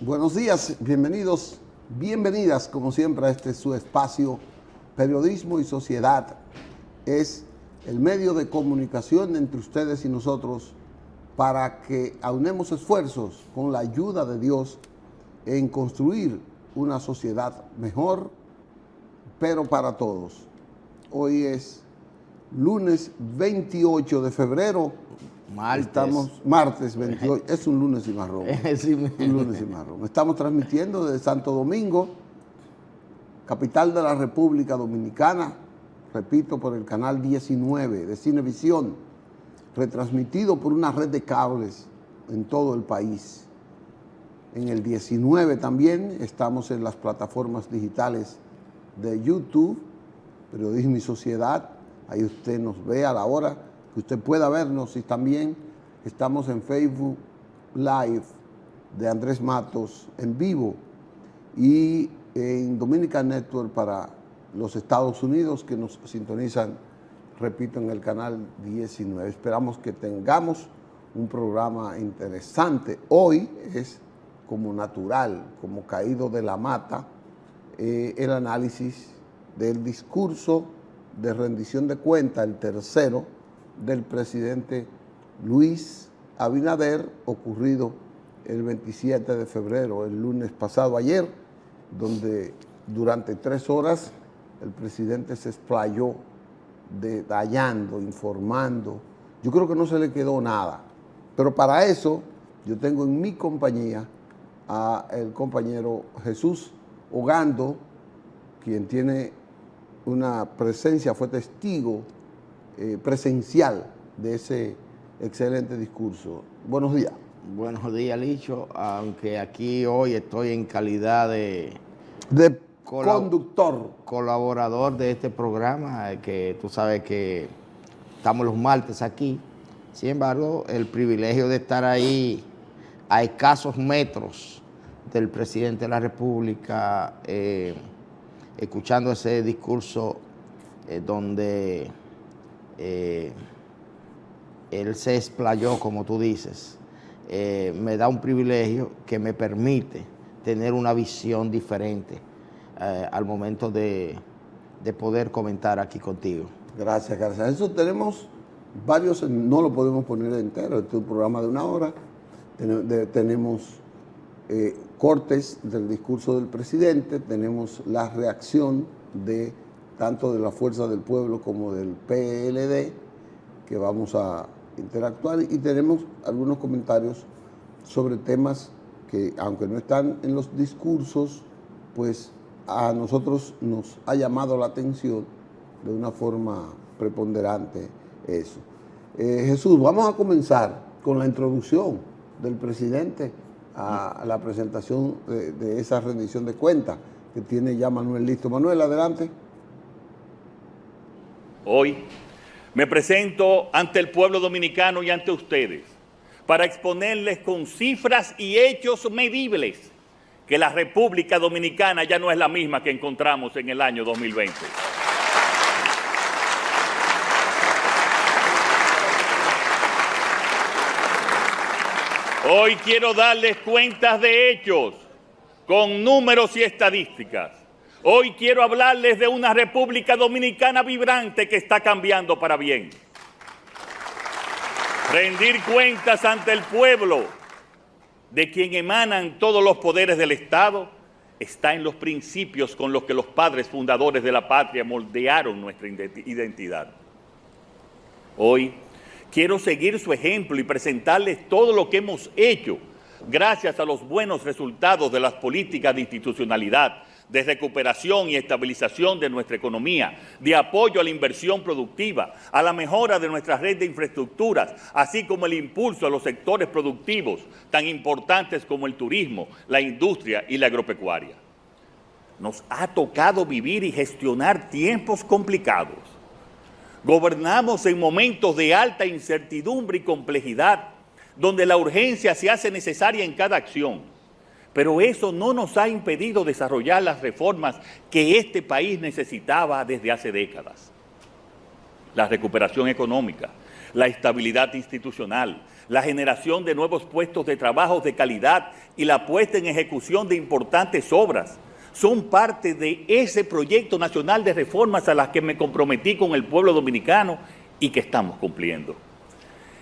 Buenos días, bienvenidos, bienvenidas como siempre a este su espacio Periodismo y Sociedad. Es el medio de comunicación entre ustedes y nosotros para que aunemos esfuerzos con la ayuda de Dios en construir una sociedad mejor, pero para todos. Hoy es lunes 28 de febrero. Martes 28, es un lunes y marrón. Un lunes y marrón. Estamos transmitiendo desde Santo Domingo, capital de la República Dominicana, repito, por el canal 19 de Cinevisión, retransmitido por una red de cables en todo el país. En el 19 también estamos en las plataformas digitales de YouTube, Periodismo y Sociedad. Ahí usted nos ve a la hora que usted pueda vernos, y también estamos en Facebook Live de Andrés Matos en vivo y en Dominican Network para los Estados Unidos, que nos sintonizan, repito, en el canal 19. Esperamos que tengamos un programa interesante. Hoy es como natural, como caído de la mata, el análisis del discurso de rendición de cuentas, el tercero, del presidente Luis Abinader, ocurrido el 27 de febrero, el lunes pasado, ayer, donde durante 3 horas el presidente se explayó detallando, informando. Yo creo que no se le quedó nada, pero para eso yo tengo en mi compañía al compañero Jesús Ogando, quien tiene una presencia, fue testigo presencial de ese excelente discurso. Buenos días. Buenos días, Licho, aunque aquí hoy estoy en calidad de conductor, colaborador de este programa, que tú sabes que estamos los martes aquí. Sin embargo, el privilegio de estar ahí a escasos metros del presidente de la República, escuchando ese discurso donde él se explayó, como tú dices, me da un privilegio que me permite tener una visión diferente al momento de poder comentar aquí contigo. Gracias, gracias. Eso tenemos varios, no lo podemos poner entero, este es un programa de 1 hora, tenemos cortes del discurso del presidente, tenemos la reacción de tanto de la Fuerza del Pueblo como del PLD, que vamos a interactuar, y tenemos algunos comentarios sobre temas que, aunque no están en los discursos, pues a nosotros nos ha llamado la atención de una forma preponderante eso. Jesús, vamos a comenzar con la introducción del presidente a la presentación de esa rendición de cuentas que tiene ya Manuel listo. Manuel, adelante. Hoy me presento ante el pueblo dominicano y ante ustedes para exponerles con cifras y hechos medibles que la República Dominicana ya no es la misma que encontramos en el año 2020. Hoy quiero darles cuentas de hechos con números y estadísticas. Hoy quiero hablarles de una República Dominicana vibrante que está cambiando para bien. Rendir cuentas ante el pueblo, de quien emanan todos los poderes del Estado, está en los principios con los que los padres fundadores de la patria moldearon nuestra identidad. Hoy quiero seguir su ejemplo y presentarles todo lo que hemos hecho gracias a los buenos resultados de las políticas de institucionalidad, de recuperación y estabilización de nuestra economía, de apoyo a la inversión productiva, a la mejora de nuestra red de infraestructuras, así como el impulso a los sectores productivos tan importantes como el turismo, la industria y la agropecuaria. Nos ha tocado vivir y gestionar tiempos complicados. Gobernamos en momentos de alta incertidumbre y complejidad, donde la urgencia se hace necesaria en cada acción. Pero eso no nos ha impedido desarrollar las reformas que este país necesitaba desde hace décadas. La recuperación económica, la estabilidad institucional, la generación de nuevos puestos de trabajo de calidad y la puesta en ejecución de importantes obras son parte de ese proyecto nacional de reformas a las que me comprometí con el pueblo dominicano y que estamos cumpliendo.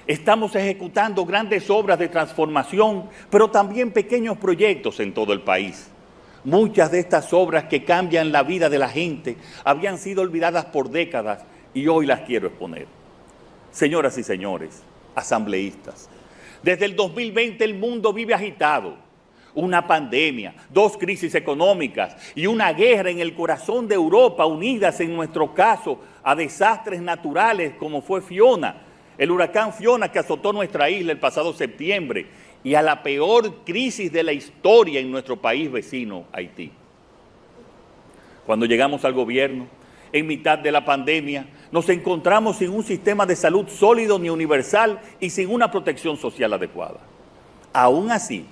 Estamos ejecutando grandes obras de transformación, pero también pequeños proyectos en todo el país. Muchas de estas obras que cambian la vida de la gente habían sido olvidadas por décadas y hoy las quiero exponer. Señoras y señores, asambleístas, desde el 2020 el mundo vive agitado. Una pandemia, 2 crisis económicas y una guerra en el corazón de Europa, unidas en nuestro caso a desastres naturales como fue Fiona, el huracán Fiona que azotó nuestra isla el pasado septiembre, y a la peor crisis de la historia en nuestro país vecino, Haití. Cuando llegamos al gobierno, en mitad de la pandemia, nos encontramos sin un sistema de salud sólido ni universal y sin una protección social adecuada. Aún así,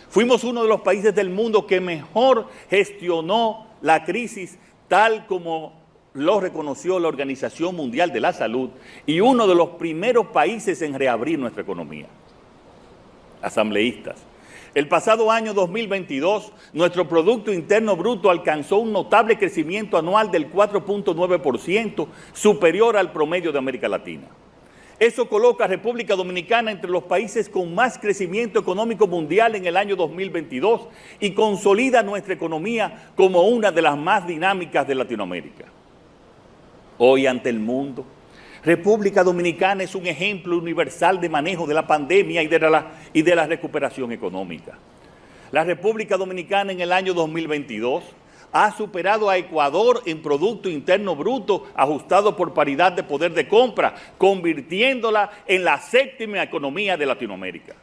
fuimos uno de los países del mundo que mejor gestionó la crisis, tal como lo reconoció la Organización Mundial de la Salud, y uno de los primeros países en reabrir nuestra economía. Asambleístas, el pasado año 2022, nuestro Producto Interno Bruto alcanzó un notable crecimiento anual del 4.9%, superior al promedio de América Latina. Eso coloca a República Dominicana entre los países con más crecimiento económico mundial en el año 2022 y consolida nuestra economía como una de las más dinámicas de Latinoamérica. Hoy ante el mundo, República Dominicana es un ejemplo universal de manejo de la pandemia y de la recuperación económica. La República Dominicana en el año 2022 ha superado a Ecuador en Producto Interno Bruto ajustado por paridad de poder de compra, convirtiéndola en la 7ª economía de Latinoamérica.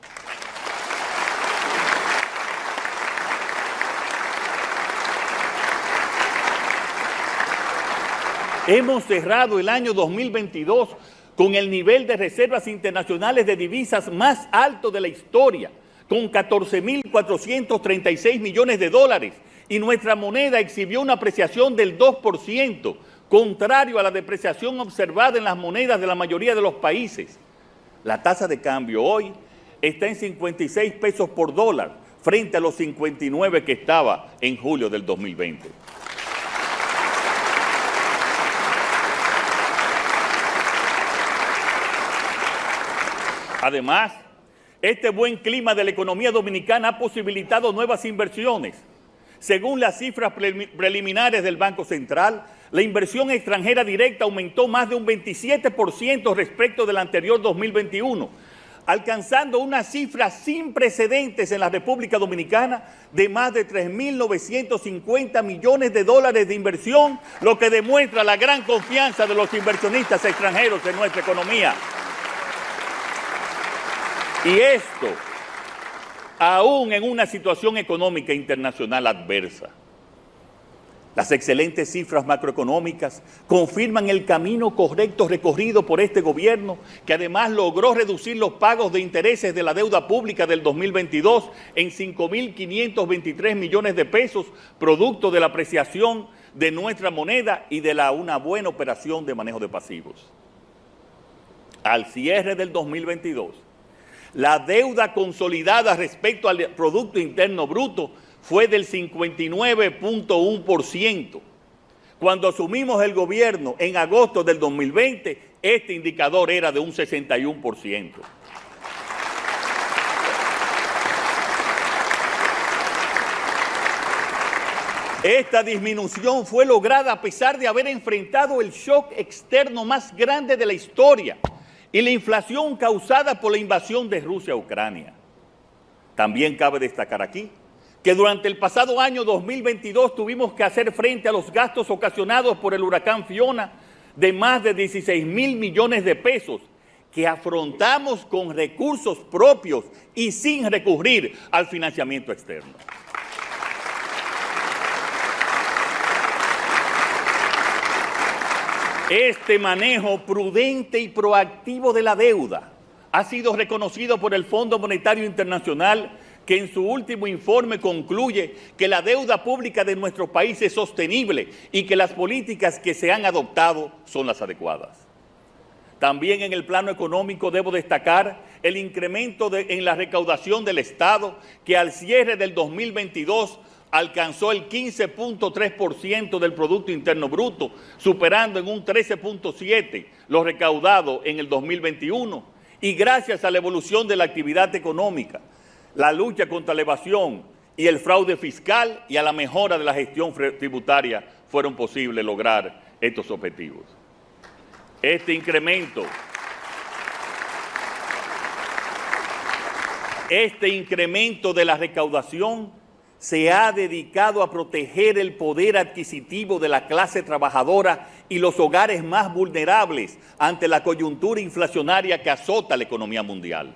Hemos cerrado el año 2022 con el nivel de reservas internacionales de divisas más alto de la historia, con 14.436 millones de dólares, y nuestra moneda exhibió una apreciación del 2%, contrario a la depreciación observada en las monedas de la mayoría de los países. La tasa de cambio hoy está en 56 pesos por dólar, frente a los 59 que estaba en julio del 2020. Además, este buen clima de la economía dominicana ha posibilitado nuevas inversiones. Según las cifras preliminares del Banco Central, la inversión extranjera directa aumentó más de un 27% respecto del anterior 2021, alcanzando una cifra sin precedentes en la República Dominicana de más de 3.950 millones de dólares de inversión, lo que demuestra la gran confianza de los inversionistas extranjeros en nuestra economía. Y esto, aún en una situación económica internacional adversa. Las excelentes cifras macroeconómicas confirman el camino correcto recorrido por este gobierno, que además logró reducir los pagos de intereses de la deuda pública del 2022 en 5.523 millones de pesos, producto de la apreciación de nuestra moneda y de una buena operación de manejo de pasivos. Al cierre del 2022, la deuda consolidada respecto al Producto Interno Bruto fue del 59.1%. Cuando asumimos el gobierno en agosto del 2020, este indicador era de un 61%. Esta disminución fue lograda a pesar de haber enfrentado el shock externo más grande de la historia y la inflación causada por la invasión de Rusia a Ucrania. También cabe destacar aquí que durante el pasado año 2022 tuvimos que hacer frente a los gastos ocasionados por el huracán Fiona de más de 16.000 millones de pesos que afrontamos con recursos propios y sin recurrir al financiamiento externo. Este manejo prudente y proactivo de la deuda ha sido reconocido por el Fondo Monetario Internacional, que en su último informe concluye que la deuda pública de nuestro país es sostenible y que las políticas que se han adoptado son las adecuadas. También en el plano económico debo destacar el incremento en la recaudación del Estado, que al cierre del 2022 alcanzó el 15.3% del Producto Interno Bruto, superando en un 13.7% lo recaudado en el 2021. Y gracias a la evolución de la actividad económica, la lucha contra la evasión y el fraude fiscal y a la mejora de la gestión tributaria fueron posibles lograr estos objetivos. Este incremento de la recaudación se ha dedicado a proteger el poder adquisitivo de la clase trabajadora y los hogares más vulnerables ante la coyuntura inflacionaria que azota la economía mundial.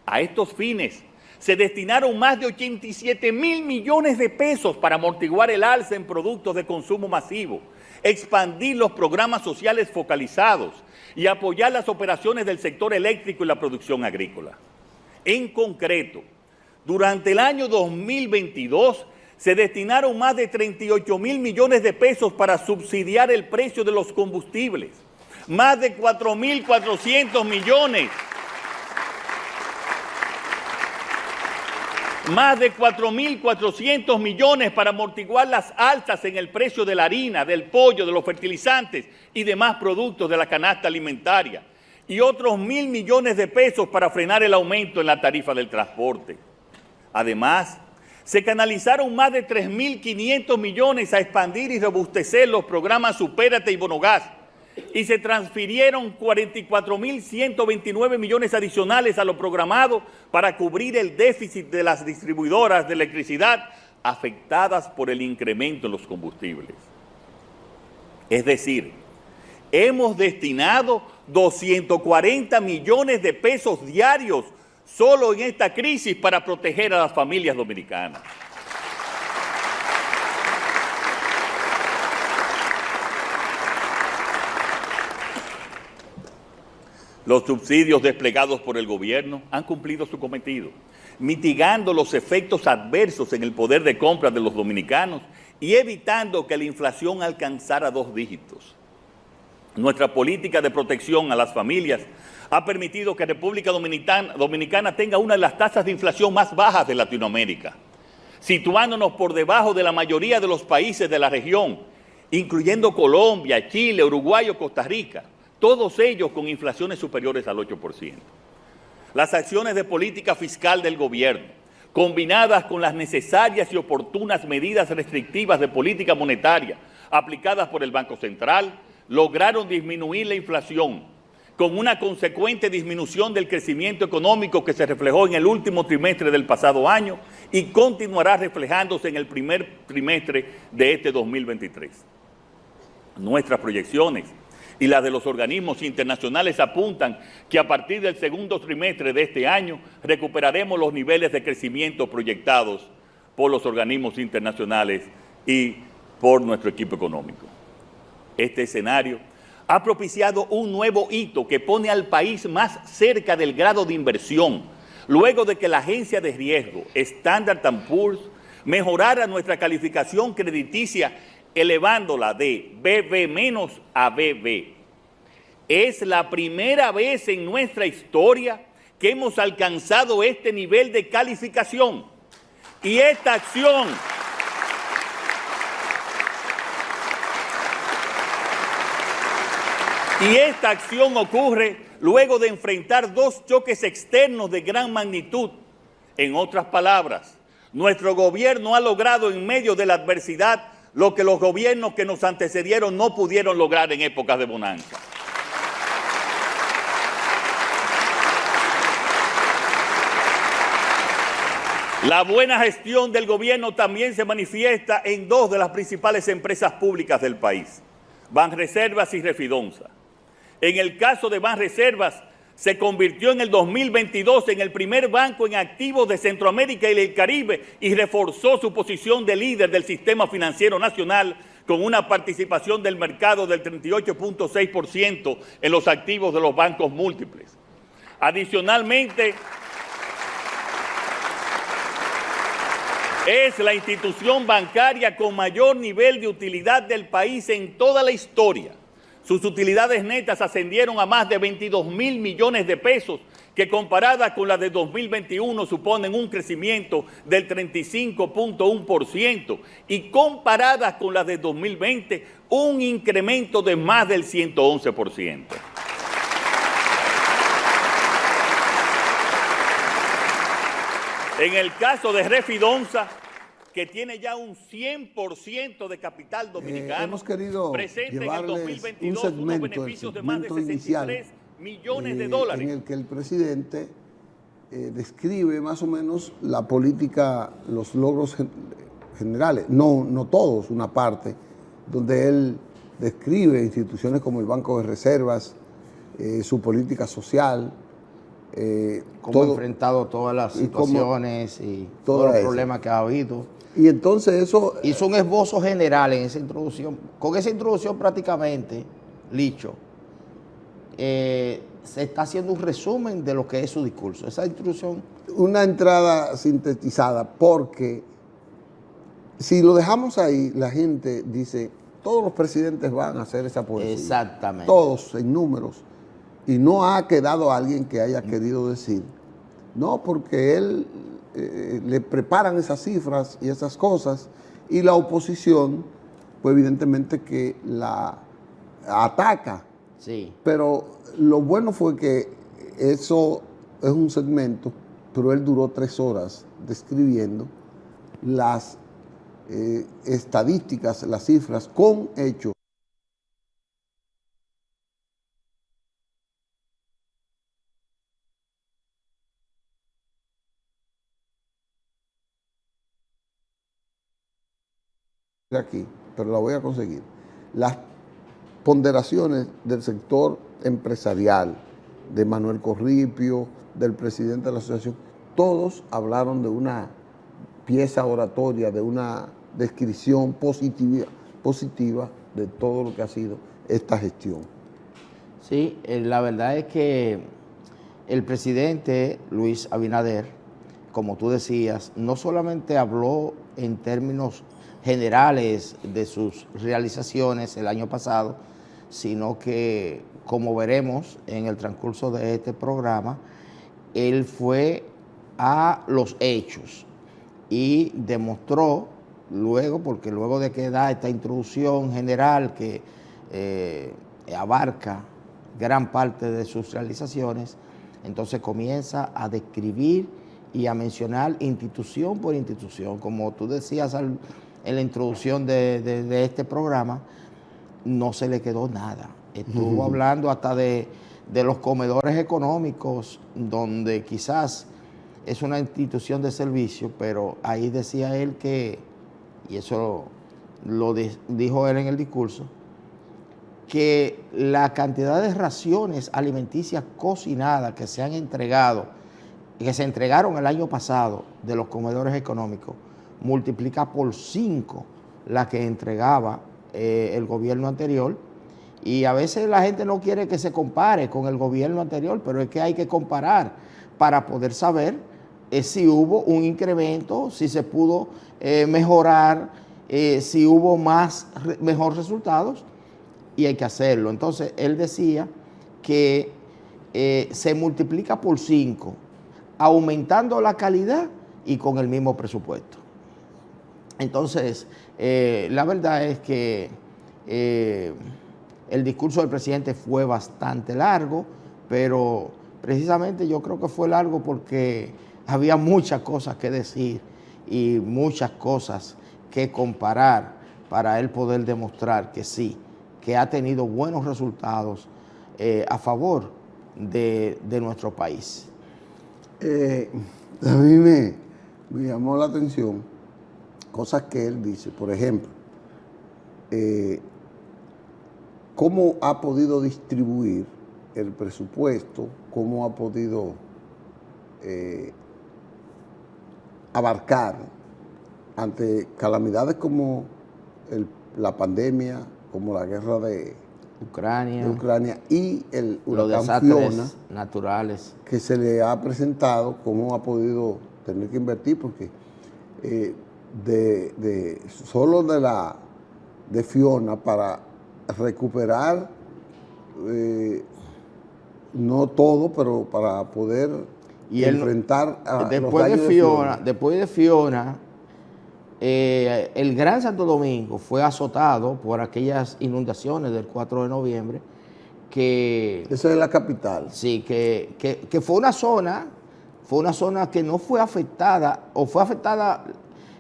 A estos fines, se destinaron más de 87.000 millones de pesos para amortiguar el alza en productos de consumo masivo, expandir los programas sociales focalizados y apoyar las operaciones del sector eléctrico y la producción agrícola. En concreto, durante el año 2022 se destinaron más de 38.000 millones de pesos para subsidiar el precio de los combustibles, más de 4.400 millones. Más de 4.400 millones para amortiguar las alzas en el precio de la harina, del pollo, de los fertilizantes y demás productos de la canasta alimentaria. Y otros 1.000 millones de pesos para frenar el aumento en la tarifa del transporte. Además, se canalizaron más de 3.500 millones a expandir y robustecer los programas Supérate y Bonogas, y se transfirieron 44.129 millones adicionales a lo programado para cubrir el déficit de las distribuidoras de electricidad afectadas por el incremento en los combustibles. Es decir, hemos destinado 240 millones de pesos diarios solo en esta crisis para proteger a las familias dominicanas. Los subsidios desplegados por el gobierno han cumplido su cometido, mitigando los efectos adversos en el poder de compra de los dominicanos y evitando que la inflación alcanzara 2 dígitos. Nuestra política de protección a las familias ha permitido que República Dominicana tenga una de las tasas de inflación más bajas de Latinoamérica, situándonos por debajo de la mayoría de los países de la región, incluyendo Colombia, Chile, Uruguay o Costa Rica, todos ellos con inflaciones superiores al 8%. Las acciones de política fiscal del gobierno, combinadas con las necesarias y oportunas medidas restrictivas de política monetaria aplicadas por el Banco Central, lograron disminuir la inflación, con una consecuente disminución del crecimiento económico que se reflejó en el último trimestre del pasado año y continuará reflejándose en el primer trimestre de este 2023. Nuestras proyecciones y las de los organismos internacionales apuntan que a partir del segundo trimestre de este año recuperaremos los niveles de crecimiento proyectados por los organismos internacionales y por nuestro equipo económico. Este escenario ha propiciado un nuevo hito que pone al país más cerca del grado de inversión, luego de que la agencia de riesgo Standard & Poor's mejorara nuestra calificación crediticia elevándola de BB- a BB. Es la primera vez en nuestra historia que hemos alcanzado este nivel de calificación. Y esta acción ocurre luego de enfrentar 2 choques externos de gran magnitud. En otras palabras, nuestro gobierno ha logrado en medio de la adversidad lo que los gobiernos que nos antecedieron no pudieron lograr en épocas de bonanza. La buena gestión del gobierno también se manifiesta en 2 de las principales empresas públicas del país, Banreservas y Refidonza. En el caso de Banreservas, se convirtió en el 2022 en el primer banco en activos de Centroamérica y el Caribe y reforzó su posición de líder del sistema financiero nacional con una participación del mercado del 38.6% en los activos de los bancos múltiples. Adicionalmente, es la institución bancaria con mayor nivel de utilidad del país en toda la historia. Sus utilidades netas ascendieron a más de 22.000 millones de pesos, que comparadas con las de 2021 suponen un crecimiento del 35.1% y comparadas con las de 2020 un incremento de más del 111%. En el caso de Refidonza, que tiene ya un 100% de capital dominicano, hemos querido presenta en el llevarles 2022 un segmento, unos beneficios de más de segmento inicial, 63 millones de dólares. en el que el presidente describe más o menos la política, los logros generales, no todos, una parte, donde él describe instituciones como el Banco de Reservas, su política social, cómo ha enfrentado todas las situaciones y todos los problemas que ha habido. Y entonces eso... Hizo un esbozo general en esa introducción. Con esa introducción prácticamente, Licho, se está haciendo un resumen de lo que es su discurso. Esa introducción... Una entrada sintetizada, porque si lo dejamos ahí, la gente dice, todos los presidentes van a hacer esa poesía. Exactamente. Todos, en números. Y no ha quedado alguien que haya querido decir, no, porque él le preparan esas cifras y esas cosas, y la oposición, pues evidentemente que la ataca. Sí. Pero lo bueno fue que eso es un segmento, pero él duró 3 horas describiendo las estadísticas, las cifras con hechos. Aquí, pero la voy a conseguir. Las ponderaciones del sector empresarial, de Manuel Corripio, del presidente de la asociación, todos hablaron de una pieza oratoria, de una descripción positiva de todo lo que ha sido esta gestión. Sí, la verdad es que el presidente Luis Abinader, como tú decías, no solamente habló en términos generales de sus realizaciones el año pasado, sino que, como veremos en el transcurso de este programa, él fue a los hechos y demostró luego, porque luego de que da esta introducción general que abarca gran parte de sus realizaciones, entonces comienza a describir y a mencionar institución por institución. Como tú decías en la introducción de este programa, no se le quedó nada. Estuvo hablando hasta de los comedores económicos, donde quizás es una institución de servicio, pero ahí decía él que, y eso lo dijo él en el discurso, que la cantidad de raciones alimenticias cocinadas que se han entregado, que se entregaron el año pasado de los comedores económicos, multiplica por 5 la que entregaba el gobierno anterior. Y a veces la gente no quiere que se compare con el gobierno anterior, pero es que hay que comparar para poder saber si hubo un incremento, si se pudo mejorar, si hubo mejores resultados, y hay que hacerlo. Entonces, él decía que se multiplica por 5, aumentando la calidad y con el mismo presupuesto. Entonces, la verdad es que el discurso del presidente fue bastante largo, pero precisamente yo creo que fue largo porque había muchas cosas que decir y muchas cosas que comparar para él poder demostrar que sí, que ha tenido buenos resultados a favor de nuestro país. A mí me llamó la atención cosas que él dice, por ejemplo, cómo ha podido distribuir el presupuesto, cómo ha podido abarcar ante calamidades como la pandemia, como la guerra de Ucrania y el huracán Fiona, naturales que se le ha presentado, cómo ha podido tener que invertir, porque solo de Fiona, para recuperar no todo, pero para poder enfrentar a después los daños de Fiona. Después de Fiona, el Gran Santo Domingo fue azotado por aquellas inundaciones del 4 de noviembre, que... Esa es la capital. Sí, que fue una zona que no fue afectada, o fue afectada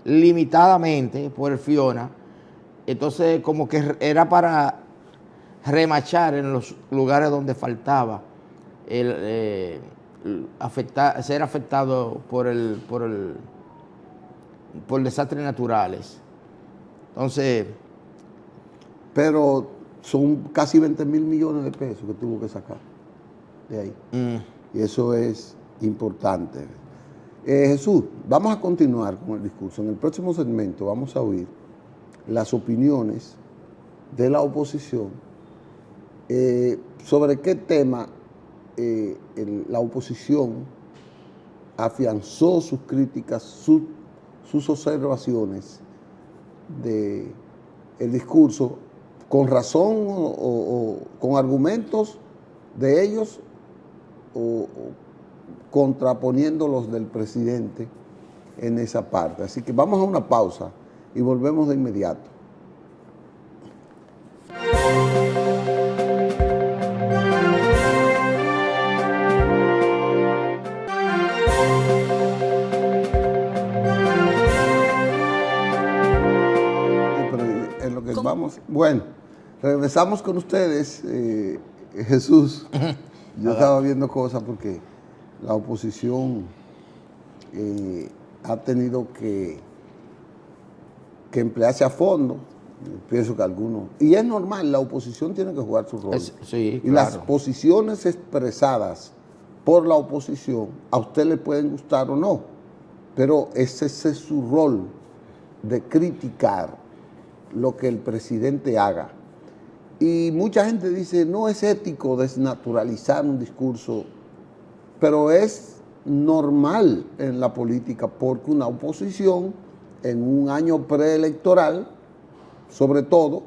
limitadamente por el Fiona. Entonces, como que era para remachar en los lugares donde faltaba ser afectado por desastres naturales. Entonces... Pero son casi 20 mil millones de pesos que tuvo que sacar de ahí. Y eso es importante. Jesús, vamos a continuar con el discurso. En el próximo segmento vamos a oír las opiniones de la oposición sobre qué tema la oposición afianzó sus críticas, sus observaciones del discurso, con razón o con argumentos de ellos, o contraponiendo los del presidente en esa parte. Así que vamos a una pausa y volvemos de inmediato. Vamos, bueno, regresamos con ustedes, Jesús. Yo estaba viendo cosas porque la oposición ha tenido que emplearse a fondo. Pienso que algunos, y es normal, la oposición tiene que jugar su rol. Sí, y las posiciones expresadas por la oposición a usted le pueden gustar o no, pero ese es su rol, de criticar lo que el presidente haga. Y mucha gente dice, no es ético desnaturalizar un discurso, pero es normal en la política, porque una oposición en un año preelectoral, sobre todo,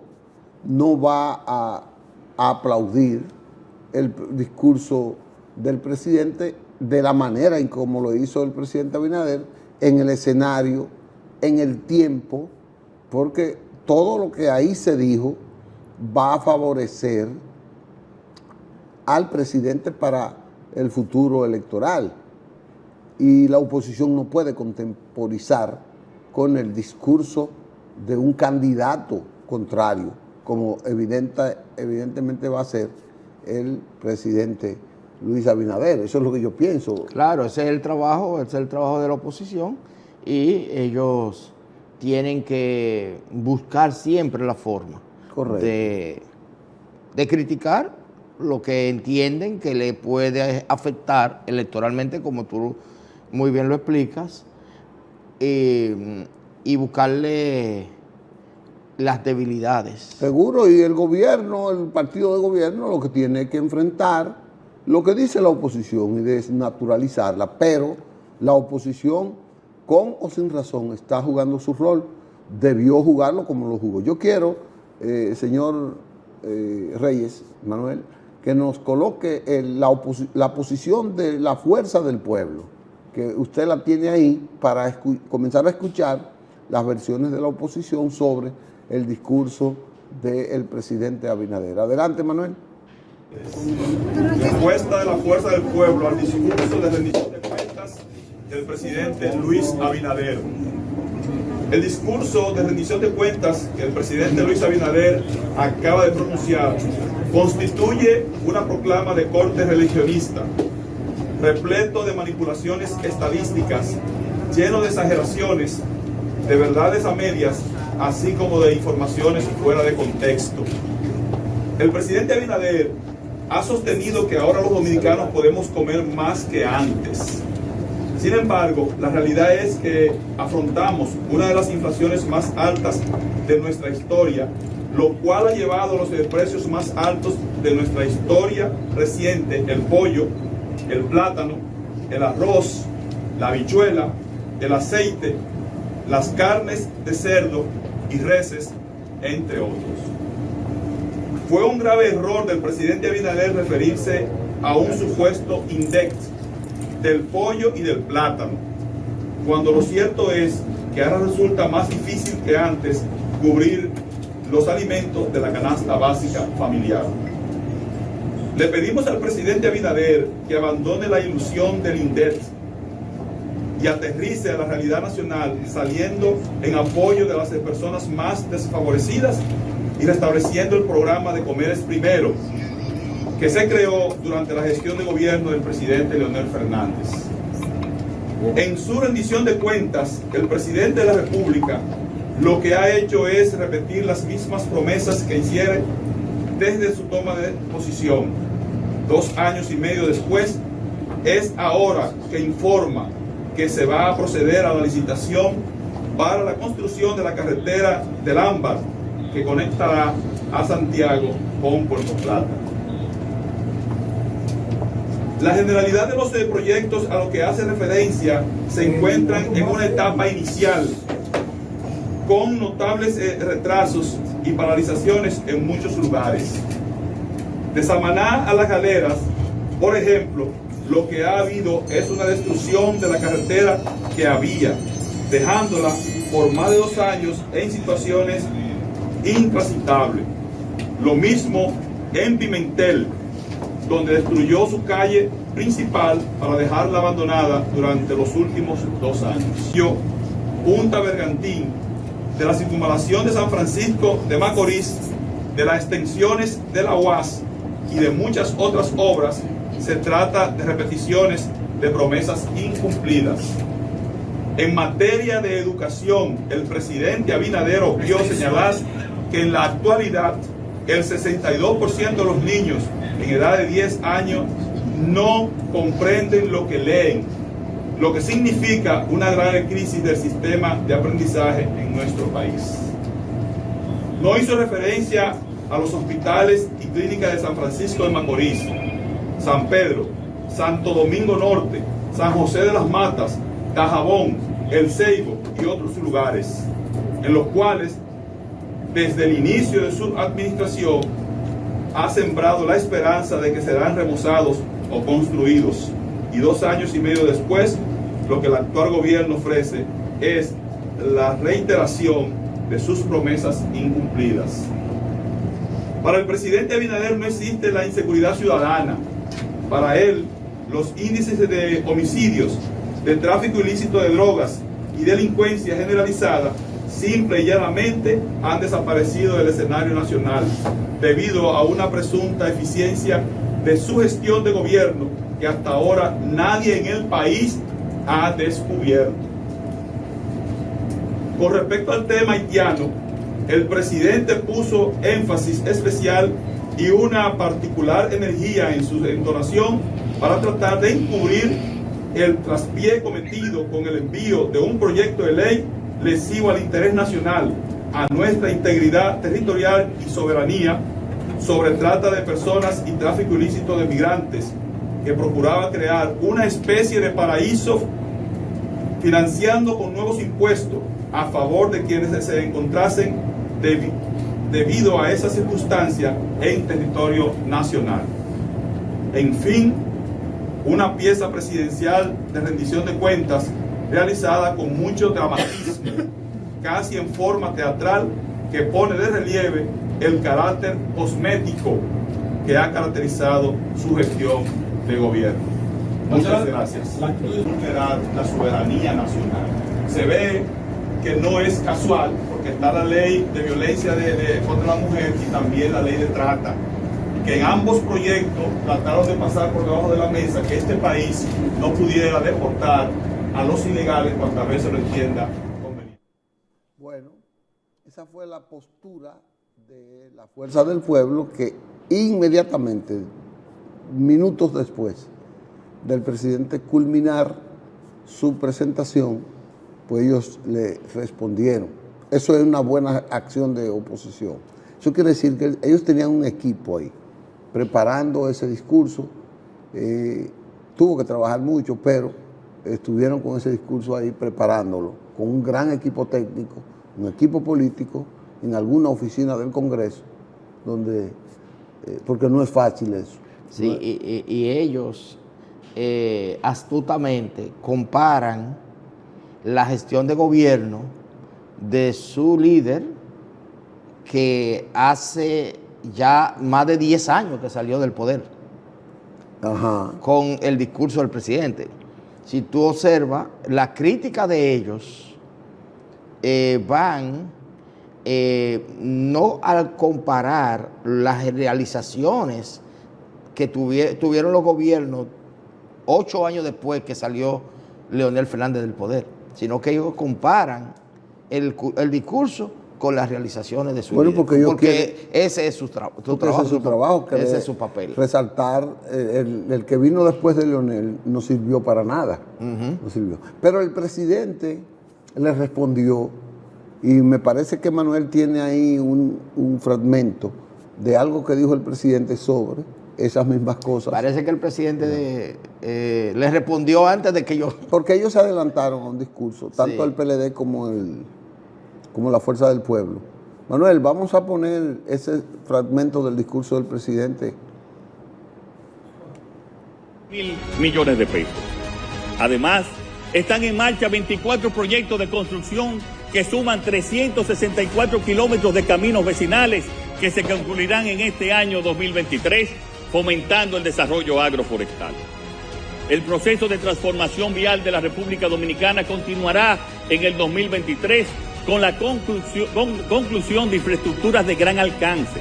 no va a aplaudir el discurso del presidente de la manera en como lo hizo el presidente Abinader, en el escenario, en el tiempo, porque todo lo que ahí se dijo va a favorecer al presidente para el futuro electoral. Y la oposición no puede contemporizar con el discurso de un candidato contrario, como evidentemente va a ser el presidente Luis Abinader. Eso es lo que yo pienso. Claro, ese es el trabajo de la oposición, y ellos tienen que buscar siempre la forma de criticar lo que entienden que le puede afectar electoralmente, como tú muy bien lo explicas, y buscarle las debilidades. Seguro, y el gobierno, el partido de gobierno, lo que tiene que enfrentar lo que dice la oposición y desnaturalizarla, pero la oposición, con o sin razón, está jugando su rol, debió jugarlo como lo jugó. Yo quiero, señor Reyes, Manuel, que nos coloque la posición de la fuerza del pueblo, que usted la tiene ahí para comenzar a escuchar las versiones de la oposición sobre el discurso del presidente Abinader. Adelante, Manuel. Respuesta de la fuerza del pueblo al discurso de rendición de cuentas del presidente Luis Abinader. El discurso de rendición de cuentas que el presidente Luis Abinader acaba de pronunciar constituye una proclama de corte religionista, repleto de manipulaciones estadísticas, lleno de exageraciones, de verdades a medias, así como de informaciones fuera de contexto. El presidente Abinader ha sostenido que ahora los dominicanos podemos comer más que antes. Sin embargo, la realidad es que afrontamos una de las inflaciones más altas de nuestra historia, lo cual ha llevado a los precios más altos de nuestra historia reciente: el pollo, el plátano, el arroz, la habichuela, el aceite, las carnes de cerdo y reses, entre otros. Fue un grave error del presidente Abinader referirse a un supuesto index del pollo y del plátano, cuando lo cierto es que ahora resulta más difícil que antes cubrir los alimentos de la canasta básica familiar. Le pedimos al presidente Abinader que abandone la ilusión del INDEX y aterrice a la realidad nacional, saliendo en apoyo de las personas más desfavorecidas y restableciendo el programa de Comer es Primero, que se creó durante la gestión de gobierno del presidente Leonel Fernández. En su rendición de cuentas, el presidente de la República lo que ha hecho es repetir las mismas promesas que hiciera desde su toma de posición. 2 años y medio después, es ahora que informa que se va a proceder a la licitación para la construcción de la carretera del Ámbar, que conectará a Santiago con Puerto Plata. La generalidad de los proyectos a los que hace referencia se encuentran en una etapa inicial, con notables retrasos y paralizaciones en muchos lugares. De Samaná a Las Galeras, por ejemplo, lo que ha habido es una destrucción de la carretera que había, dejándola por más de 2 años en situaciones intransitables. Lo mismo en Pimentel, donde destruyó su calle principal para dejarla abandonada durante los últimos 2 años. Punta Bergantín, de la circunvalación de San Francisco de Macorís, de las extensiones de la UAS y de muchas otras obras, se trata de repeticiones de promesas incumplidas. En materia de educación, el presidente Abinader obvió señalar que en la actualidad el 62% de los niños en edad de 10 años no comprenden lo que leen, lo que significa una grave crisis del sistema de aprendizaje en nuestro país. No hizo referencia a los hospitales y clínicas de San Francisco de Macorís, San Pedro, Santo Domingo Norte, San José de las Matas, Dajabón, El Ceibo y otros lugares, en los cuales desde el inicio de su administración ha sembrado la esperanza de que serán remozados o construidos, y 2 años y medio después, lo que el actual gobierno ofrece es la reiteración de sus promesas incumplidas. Para el presidente Abinader no existe la inseguridad ciudadana. Para él, los índices de homicidios, de tráfico ilícito de drogas y delincuencia generalizada simple y llanamente han desaparecido del escenario nacional debido a una presunta eficiencia de su gestión de gobierno que hasta ahora nadie en el país ha descubierto. Con respecto al tema haitiano, el presidente puso énfasis especial y una particular energía en su entonación para tratar de encubrir el traspié cometido con el envío de un proyecto de ley lesivo al interés nacional, a nuestra integridad territorial y soberanía, sobre trata de personas y tráfico ilícito de migrantes, que procuraba crear una especie de paraíso financiando con nuevos impuestos a favor de quienes se encontrasen debido a esa circunstancia en territorio nacional. En fin, una pieza presidencial de rendición de cuentas realizada con mucho dramatismo, casi en forma teatral, que pone de relieve el carácter cosmético que ha caracterizado su gestión de gobierno. Muchas gracias. La actitud de vulnerar la soberanía nacional. Se ve que no es casual, porque está la ley de violencia contra la mujer y también la ley de trata, que en ambos proyectos trataron de pasar por debajo de la mesa que este país no pudiera deportar a los ilegales cuantas veces lo entienda conveniente. Bueno, esa fue la postura de la Fuerza del Pueblo, que inmediatamente, minutos después del presidente culminar su presentación, pues ellos le respondieron. Eso es una buena acción de oposición. Eso quiere decir que ellos tenían un equipo ahí, preparando ese discurso. Tuvo que trabajar mucho, pero estuvieron con ese discurso ahí preparándolo, con un gran equipo técnico, un equipo político, en alguna oficina del Congreso, donde porque no es fácil eso. Sí, y ellos astutamente comparan la gestión de gobierno de su líder, que hace ya más de 10 años que salió del poder, Ajá. con el discurso del presidente. Si tú observas, la crítica de ellos van no al comparar las realizaciones que tuvieron los gobiernos 8 años después que salió Leonel Fernández del poder, sino que ellos comparan el discurso con las realizaciones de su Bueno, líder, porque ese es su trabajo, ese es su trabajo, ese es su papel. Resaltar, el que vino después de Leonel no sirvió para nada, no sirvió. Pero el presidente le respondió, y me parece que Manuel tiene ahí un fragmento de algo que dijo el presidente sobre esas mismas cosas. Parece que el presidente le respondió antes de que yo... Porque ellos se adelantaron a un discurso, tanto Sí. el PLD como la Fuerza del Pueblo. Manuel, vamos a poner ese fragmento del discurso del presidente. 1.000 millones de pesos. Además, están en marcha 24 proyectos de construcción que suman 364 kilómetros de caminos vecinales que se concluirán en este año 2023, fomentando el desarrollo agroforestal. El proceso de transformación vial de la República Dominicana continuará en el 2023 con la conclusión de infraestructuras de gran alcance,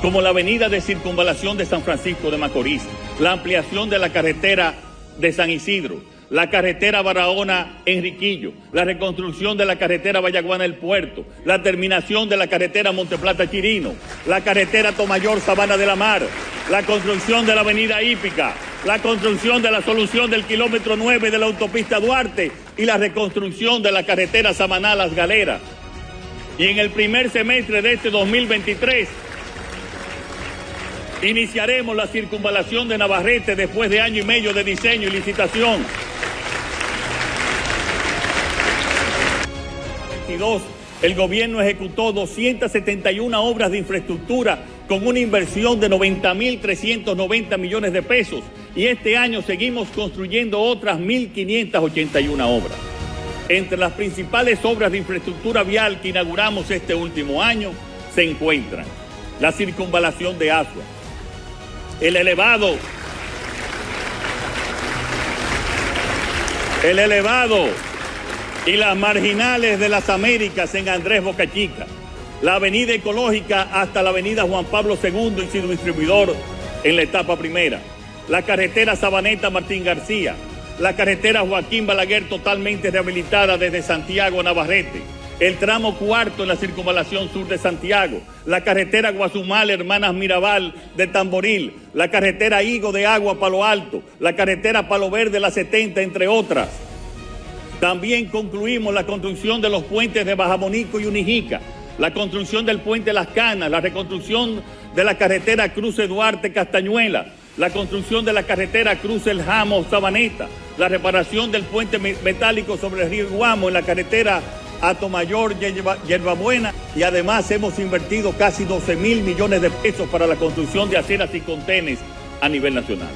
como la avenida de circunvalación de San Francisco de Macorís, la ampliación de la carretera de San Isidro, la carretera Barahona-Enriquillo, la reconstrucción de la carretera Vallaguana-El Puerto, la terminación de la carretera Monteplata-Chirino, la carretera Tomayor-Sabana de la Mar, la construcción de la avenida Hípica, la construcción de la solución del kilómetro 9 de la autopista Duarte y la reconstrucción de la carretera Samaná-Las Galeras. Y en el primer semestre de este 2023, iniciaremos la circunvalación de Navarrete después de año y medio de diseño y licitación. El gobierno ejecutó 271 obras de infraestructura con una inversión de 90.390 millones de pesos y este año seguimos construyendo otras 1.581 obras. Entre las principales obras de infraestructura vial que inauguramos este último año se encuentran la circunvalación de Asua, el elevado y las marginales de las Américas en Andrés Boca Chica, la avenida ecológica hasta la avenida Juan Pablo II y su distribuidor en la etapa primera, la carretera Sabaneta Martín García, la carretera Joaquín Balaguer totalmente rehabilitada desde Santiago a Navarrete, el tramo cuarto en la circunvalación sur de Santiago, la carretera Guazumal Hermanas Mirabal de Tamboril, la carretera Higo de Agua Palo Alto, la carretera Palo Verde La 70, entre otras. También concluimos la construcción de los puentes de Bajamonico y Unijica, la construcción del puente Las Canas, la reconstrucción de la carretera Cruce Duarte Castañuela, la construcción de la carretera Cruce El Jamo Sabaneta, la reparación del puente metálico sobre el río Guamo en la carretera Atomayor Yerbabuena, y además hemos invertido casi 12.000 millones de pesos para la construcción de aceras y contenes a nivel nacional.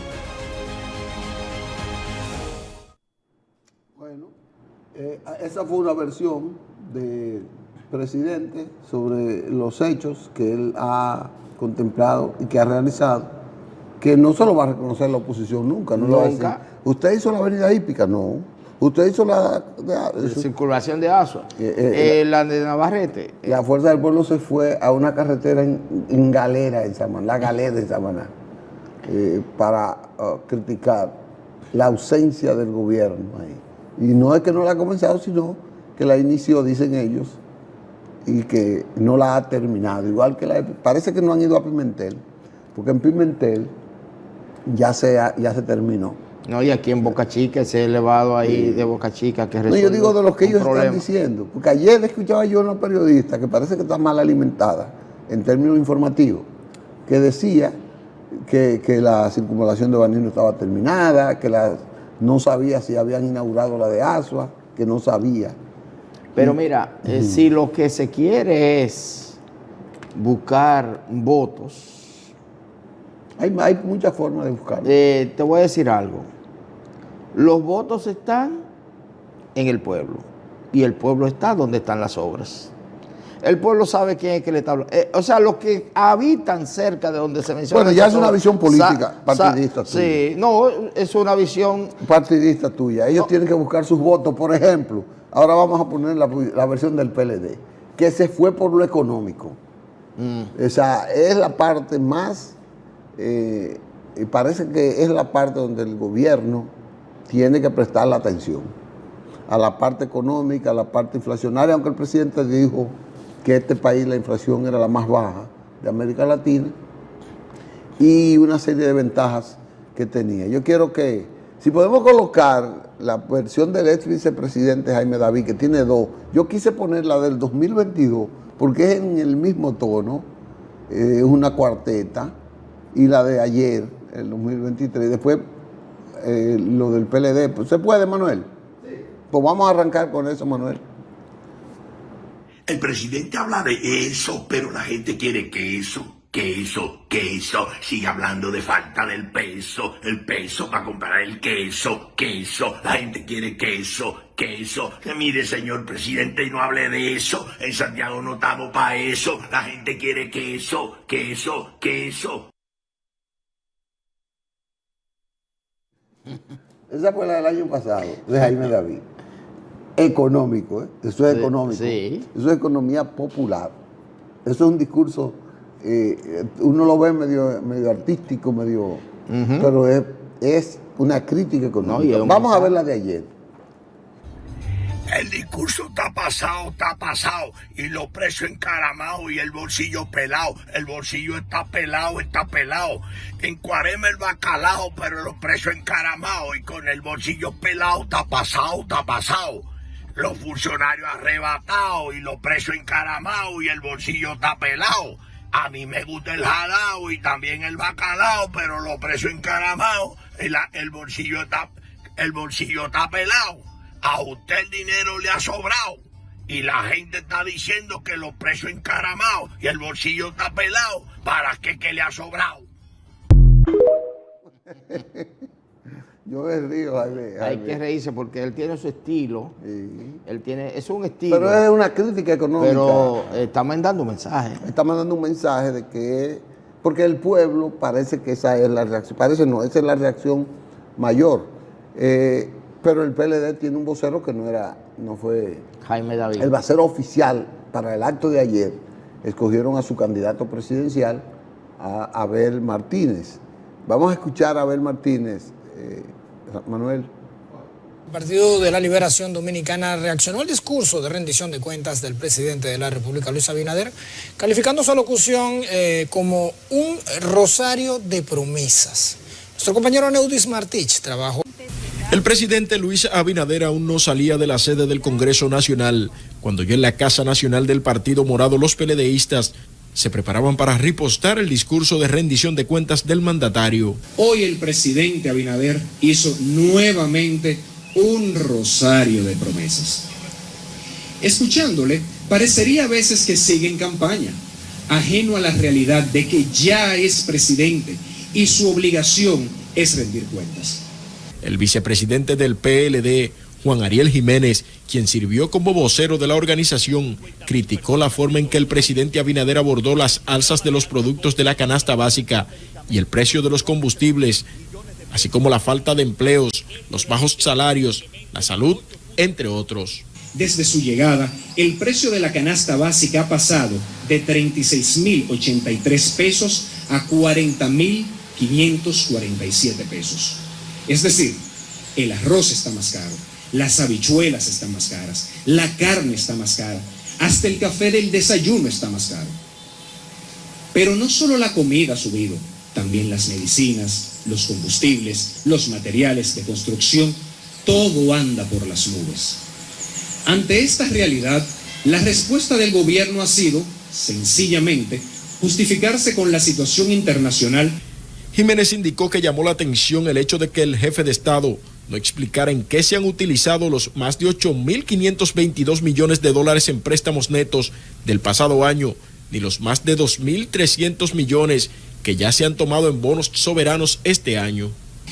Esa fue una versión del presidente sobre los hechos que él ha contemplado y que ha realizado, que no se lo va a reconocer la oposición nunca. No lo va a decir. ¿Usted hizo la avenida Hípica? No. ¿Usted hizo la circulación de Asua? La de Navarrete. La Fuerza del Pueblo se fue a una carretera en Galera, en Samaná, la Galera de Samaná, para criticar la ausencia del gobierno ahí. Y no es que no la ha comenzado, sino que la inició, dicen ellos, y que no la ha terminado. Igual que parece que no han ido a Pimentel, porque en Pimentel ya se terminó. No, y aquí en Boca Chica, ese elevado ahí de Boca Chica que resuelve. No, yo digo de lo que ellos están diciendo, porque ayer escuchaba yo a una periodista que parece que está mal alimentada en términos informativos, que decía que la circunvalación de Baní no estaba terminada, que no sabía si habían inaugurado la de Asua, que no sabía. Pero mira, si lo que se quiere es buscar votos Hay muchas formas de buscarlo. Te voy a decir algo. Los votos están en el pueblo y el pueblo está donde están las obras. El pueblo sabe quién es que le está hablando. O sea, los que habitan cerca de donde se menciona. Bueno, ya es una visión política partidista tuya. Sí, no, es una visión partidista tuya. Ellos tienen que buscar sus votos. Por ejemplo, ahora vamos a poner la versión del PLD, que se fue por lo económico. O sea, es la parte más, y parece que es la parte donde el gobierno tiene que prestar la atención a la parte económica, a la parte inflacionaria, aunque el presidente dijo que este país la inflación era la más baja de América Latina y una serie de ventajas que tenía. Yo quiero que, si podemos colocar la versión del ex vicepresidente Jaime David, que tiene dos, yo quise poner la del 2022 porque es en el mismo tono, es una cuarteta, y la de ayer, el 2023, después lo del PLD. Pues, ¿se puede, Manuel? Sí. Pues vamos a arrancar con eso, Manuel. El presidente habla de eso, pero la gente quiere queso. Sigue hablando de falta del peso, el peso para comprar el queso. La gente quiere queso. Mire, señor presidente, y no hable de eso. En Santiago no estamos para eso. La gente quiere queso. Esa fue la del año pasado, de Jaime David. Económico, ¿eh? Eso es económico. Sí. Eso es economía popular. Eso es un discurso, uno lo ve medio artístico, pero es una crítica económica. No, vamos a ver la de ayer. El discurso está pasado, y los precios encaramados y el bolsillo pelado. El bolsillo está pelado. En Cuarema el bacalao, pero los precios encaramados y con el bolsillo pelado está pasado. Los funcionarios arrebatados y los precios encaramados y el bolsillo está pelado. A mí me gusta el jalao y también el bacalao, pero los precios encaramados y el bolsillo está pelado. A usted el dinero le ha sobrado y la gente está diciendo que los precios encaramados y el bolsillo está pelado. ¿Para qué que le ha sobrado? Yo me río, Jaime. Hay que reírse porque él tiene su estilo. Sí. Es un estilo. Pero es una crítica económica. Pero está mandando un mensaje. Está mandando un mensaje de que, porque el pueblo parece que esa es la reacción, esa es la reacción mayor. Pero el PLD tiene un vocero que no fue Jaime David. El vocero oficial para el acto de ayer. Escogieron a su candidato presidencial, a Abel Martínez. Vamos a escuchar a Abel Martínez, Manuel. El Partido de la Liberación Dominicana reaccionó al discurso de rendición de cuentas del presidente de la República, Luis Abinader, calificando su alocución como un rosario de promesas. Nuestro compañero Neudis Martich trabajó. El presidente Luis Abinader aún no salía de la sede del Congreso Nacional cuando ya en la Casa Nacional del Partido Morado los PLDistas se preparaban para ripostar el discurso de rendición de cuentas del mandatario. Hoy el presidente Abinader hizo nuevamente un rosario de promesas. Escuchándole, parecería a veces que sigue en campaña, ajeno a la realidad de que ya es presidente y su obligación es rendir cuentas. El vicepresidente del PLD, Juan Ariel Jiménez, quien sirvió como vocero de la organización, criticó la forma en que el presidente Abinader abordó las alzas de los productos de la canasta básica y el precio de los combustibles, así como la falta de empleos, los bajos salarios, la salud, entre otros. Desde su llegada, el precio de la canasta básica ha pasado de 36.083 pesos a 40.547 pesos. Es decir, el arroz está más caro, las habichuelas están más caras, la carne está más cara, hasta el café del desayuno está más caro. Pero no solo la comida ha subido, también las medicinas, los combustibles, los materiales de construcción, todo anda por las nubes. Ante esta realidad, la respuesta del gobierno ha sido, sencillamente, justificarse con la situación internacional. Jiménez indicó que llamó la atención el hecho de que el jefe de Estado no explicara en qué se han utilizado los más de 8.522 millones de dólares en préstamos netos del pasado año, ni los más de 2.300 millones que ya se han tomado en bonos soberanos este año.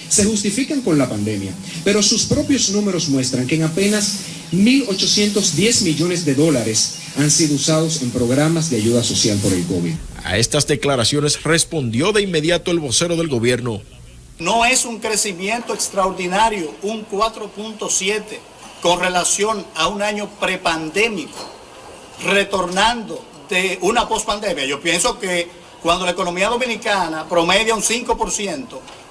Se justifican con la pandemia, pero sus propios números muestran que en apenas 1.810 millones de dólares han sido usados en programas de ayuda social por el COVID. A estas declaraciones respondió de inmediato el vocero del gobierno. No es un crecimiento extraordinario, un 4.7 con relación a un año prepandémico, retornando de una pospandemia. Yo pienso que cuando la economía dominicana promedia un 5%,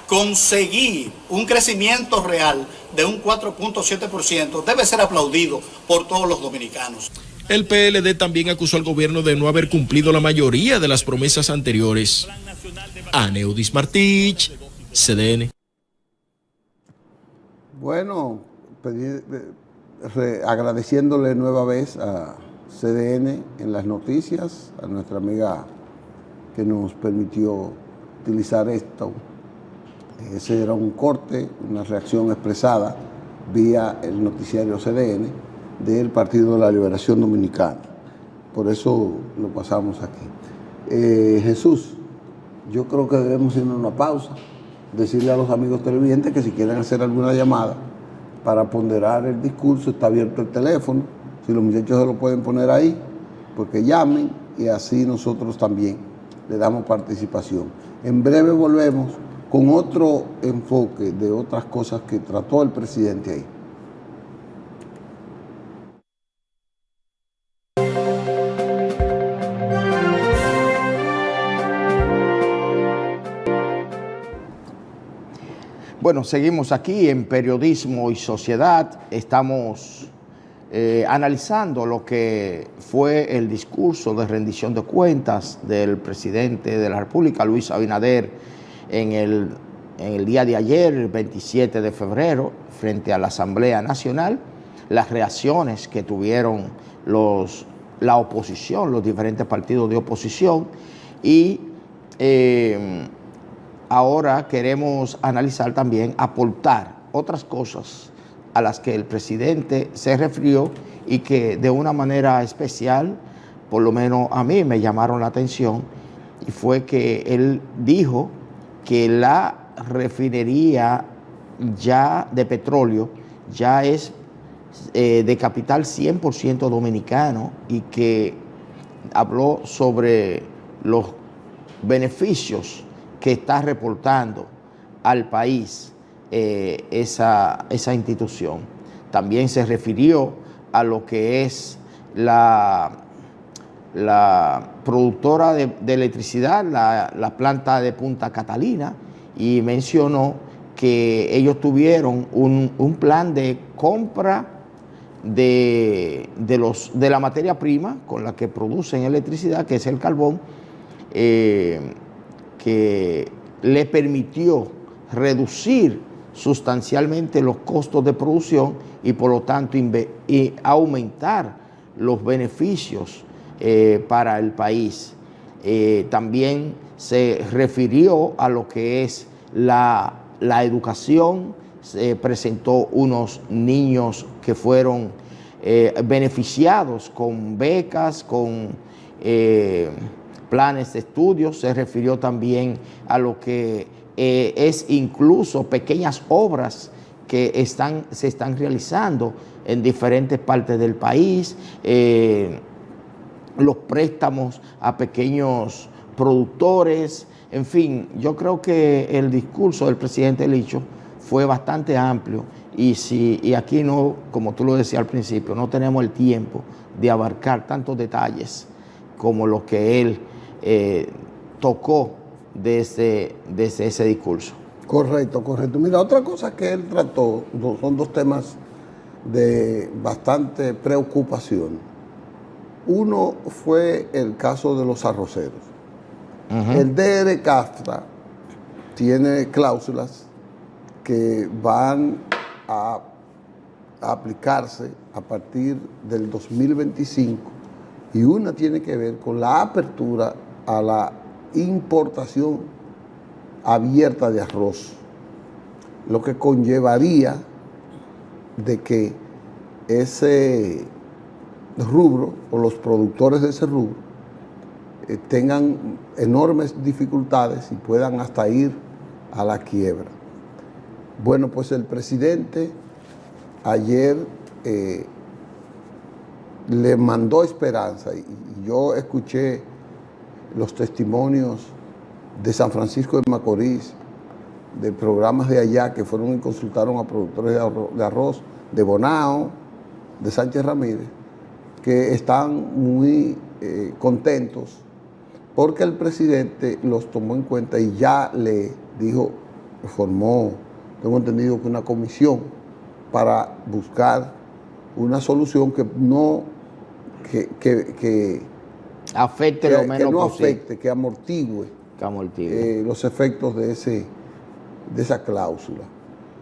conseguir un crecimiento real de un 4.7% debe ser aplaudido por todos los dominicanos. El PLD también acusó al gobierno de no haber cumplido la mayoría de las promesas anteriores. Aneudis Martich, CDN. Bueno, agradeciéndole nueva vez a CDN en las noticias, a nuestra amiga que nos permitió utilizar esto. Ese era un corte, una reacción expresada vía el noticiario CDN del Partido de la Liberación Dominicana. Por eso lo pasamos aquí. Jesús, yo creo que debemos ir a una pausa, decirle a los amigos televidentes que si quieren hacer alguna llamada para ponderar el discurso, está abierto el teléfono. Si los muchachos se lo pueden poner ahí, porque llamen y así nosotros también le damos participación. En breve volvemos con otro enfoque de otras cosas que trató el presidente ahí. Bueno, seguimos aquí en Periodismo y Sociedad. Estamos analizando lo que fue el discurso de rendición de cuentas del presidente de la República, Luis Abinader, en el día de ayer, el 27 de febrero, frente a la Asamblea Nacional, las reacciones que tuvieron la oposición, los diferentes partidos de oposición, y ahora queremos analizar también, aportar otras cosas a las que el presidente se refirió y que de una manera especial, por lo menos a mí me llamaron la atención, y fue que él dijo que la refinería ya de petróleo ya es de capital 100% dominicano, y que habló sobre los beneficios que está reportando al país esa institución. También se refirió a lo que es la productora de electricidad, la planta de Punta Catalina, y mencionó que ellos tuvieron un plan de compra de la materia prima con la que producen electricidad, que es el carbón, que le permitió reducir sustancialmente los costos de producción y por lo tanto y aumentar los beneficios para el país. También se refirió a lo que es la educación. Se presentó unos niños que fueron beneficiados con becas, con planes de estudios. Se refirió también a lo que es incluso pequeñas obras que se están realizando en diferentes partes del país, los préstamos a pequeños productores. En fin, yo creo que el discurso del presidente Licho fue bastante amplio, y aquí no, como tú lo decías al principio, no tenemos el tiempo de abarcar tantos detalles como los que él tocó desde ese discurso. Correcto, correcto. Mira, otra cosa que él trató, son dos temas de bastante preocupación. Uno fue el caso de los arroceros. El DR-CAFTA tiene cláusulas que van a aplicarse a partir del 2025, y una tiene que ver con la apertura a la importación abierta de arroz, lo que conllevaría de que ese rubro o los productores de ese rubro tengan enormes dificultades y puedan hasta ir a la quiebra. Bueno, pues el presidente ayer le mandó esperanza y yo escuché los testimonios de San Francisco de Macorís, de programas de allá que fueron y consultaron a productores de arroz, de Bonao, de Sánchez Ramírez, que están muy contentos porque el presidente los tomó en cuenta y ya le dijo, formó, tengo entendido que una comisión para buscar una solución que no afecte lo menos que no posible. afecte, que amortigüe los efectos de esa cláusula.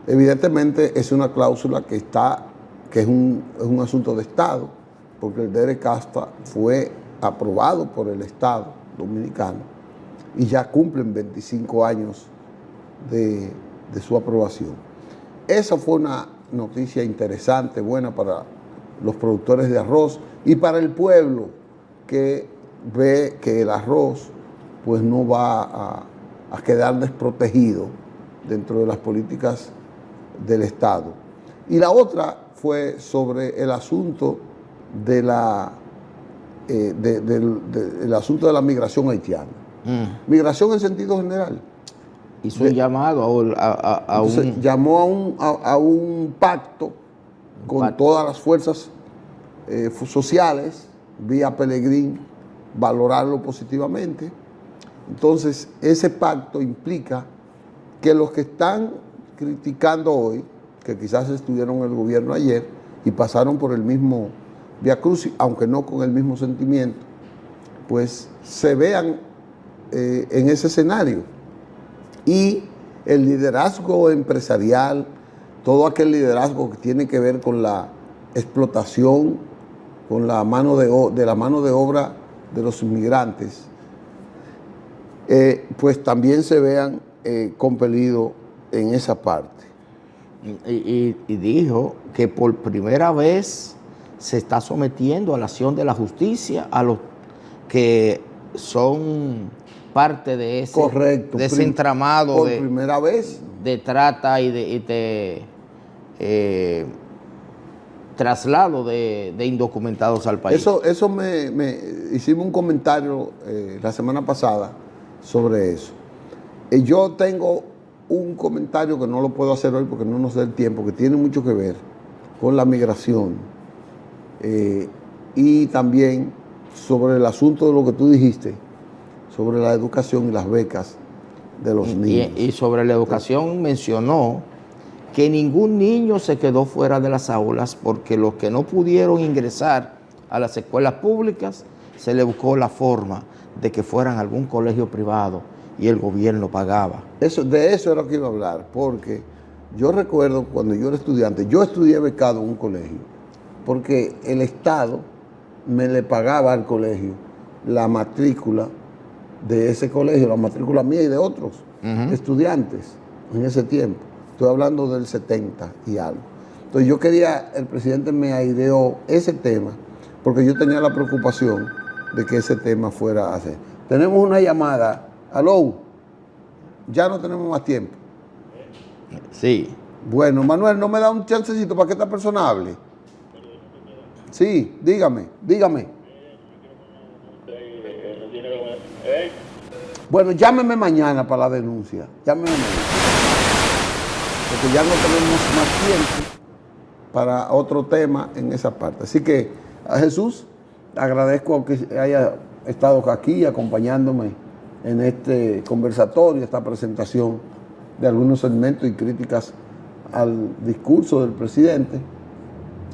Evidentemente es una cláusula que es un asunto de Estado, porque el DERE Casta fue aprobado por el Estado dominicano y ya cumplen 25 años de su aprobación. Esa fue una noticia interesante, buena para los productores de arroz y para el pueblo que ve que el arroz pues no va a quedar desprotegido dentro de las políticas del Estado. Y la otra fue sobre el asunto del asunto de la migración haitiana. Migración en sentido general. Hizo un llamado llamó a un pacto con todas las fuerzas sociales, vía Pelegrín, valorarlo positivamente. Entonces, ese pacto implica que los que están criticando hoy, que quizás estuvieron en el gobierno ayer y pasaron por el mismo viacrucis, aunque no con el mismo sentimiento, pues se vean en ese escenario. Y el liderazgo empresarial, todo aquel liderazgo que tiene que ver con la explotación, con la mano de obra de los inmigrantes, pues también se vean compelidos en esa parte. Y dijo que por primera vez se está sometiendo a la acción de la justicia a los que son parte de ese, correcto, de ese entramado por primera vez de trata y de traslado de indocumentados al país. Eso hicimos un comentario la semana pasada sobre eso. Yo tengo un comentario que no lo puedo hacer hoy porque no nos da el tiempo, que tiene mucho que ver con la migración y también sobre el asunto de lo que tú dijiste, sobre la educación y las becas de los niños. Y sobre la educación mencionó que ningún niño se quedó fuera de las aulas porque los que no pudieron ingresar a las escuelas públicas se le buscó la forma de que fueran a algún colegio privado y el gobierno pagaba. De eso era lo que iba a hablar, porque yo recuerdo cuando yo era estudiante, yo estudié becado en un colegio, porque el Estado me le pagaba al colegio la matrícula de ese colegio, la matrícula mía y de otros estudiantes en ese tiempo. Estoy hablando del 70 y algo. Entonces yo quería, el presidente me aireó ese tema, porque yo tenía la preocupación de que ese tema fuera a hacer. Tenemos una llamada. Aló, ya no tenemos más tiempo. Sí. Bueno, Manuel, ¿no me da un chancecito para que esta persona hable? Sí, dígame. Bueno, llámeme mañana para la denuncia. Llámeme mañana. Porque ya no tenemos más tiempo para otro tema en esa parte. Así que a Jesús, agradezco que haya estado aquí acompañándome en este conversatorio, esta presentación de algunos segmentos y críticas al discurso del presidente.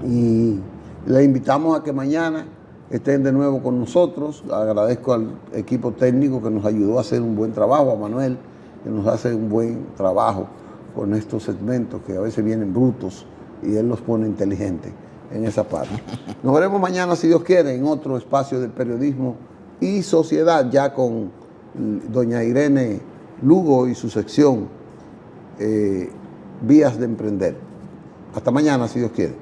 Y le invitamos a que mañana estén de nuevo con nosotros. Agradezco al equipo técnico que nos ayudó a hacer un buen trabajo, a Manuel, que nos hace un buen trabajo con estos segmentos que a veces vienen brutos y él los pone inteligentes en esa parte. Nos veremos mañana, si Dios quiere, en otro espacio de periodismo y sociedad, ya con doña Irene Lugo y su sección Vías de Emprender. Hasta mañana, si Dios quiere.